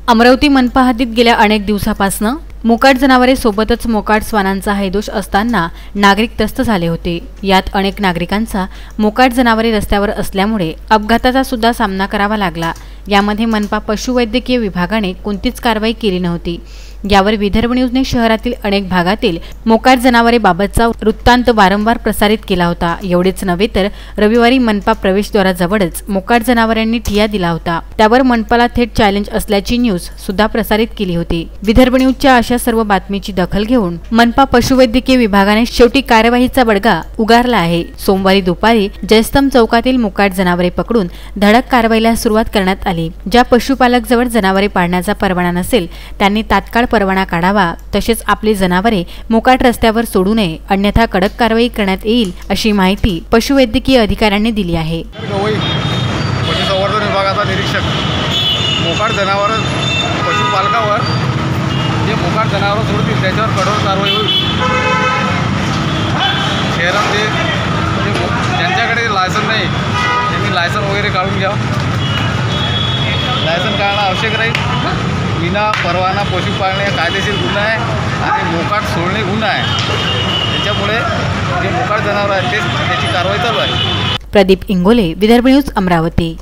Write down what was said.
अमरावती मनपा हद्दीत गेल्या अनेक दिवसापासून मोकाट जनावरे सोबतच मोकाट श्वानांचा हैदोष असताना नागरिक त्रस्त झाले होते। यात अनेक नागरिकांचा मोकाट जनावरे रस्त्यावर असल्यामुळे अपघाताचा सुद्धा सामना करावा लागला। यामध्ये मनपा पशुवैद्यकीय विभागाने कोणतीच कारवाई केली नव्हती। यावर विदर्भ न्यूजने शहरातील अनेक भागातील मोकाट जनावरे बाबतचा वृत्तांत वारंवार प्रसारित केला होता। एवढेच नव्हे तर रविवारी मनपा प्रवेशद्वाराजवळच मोकाट जनावरांनी ठिय्या दिला होता। त्यावर मनपाला थेट चॅलेंज असल्याची न्यूज सुद्धा प्रसारित केली होती। विदर्भ न्यूजच्या अशा सर्व बातमीची दखल घेऊन मनपा पशुवैद्यकीय विभागाने शेवटी कार्यवाहीचा बडगा उगारला आहे। सोमवारी दुपारी जयस्तंभ चौकातील मोकाट जनावरे पकडून धडक कारवाईला सुरुवात करण्यात आली। ज्या पशुपालक जवळ जनावरे पाळण्याचा परवाना नसेल त्यांनी तात्काळ परवाना काढावा, तसेच आपली जनावरे मोकाट रस्त्यावर सोडू नये, अन्यथा कडक कारवाई करण्यात येईल अशी माहिती पशुवैद्यकीय अधिकाऱ्यांनी दिली आहे। पशुसंवर्धन विभागाचा निरीक्षक मोकाट जनावर पशुपालकावर जे मोकाट जनावर सोडतील त्याच्यावर कठोर कारवाई होईल। शहरात ज्यांच्याकडे लायसन नाही त्यांनी लायसन वगैरे काढून घ्यावं। लायसन काढणं आवश्यक राहील। विना परवाना पशु पाळणे कायदेशीर गुन्हा आहे आणि मोकाट सोडणे गुन्हा आहे। त्याच्यामुळे जे मोकाट जनावर आहेत त्याची कारवाई चालू आहे। प्रदीप इंगोले, विदर्भ न्यूज, अमरावती।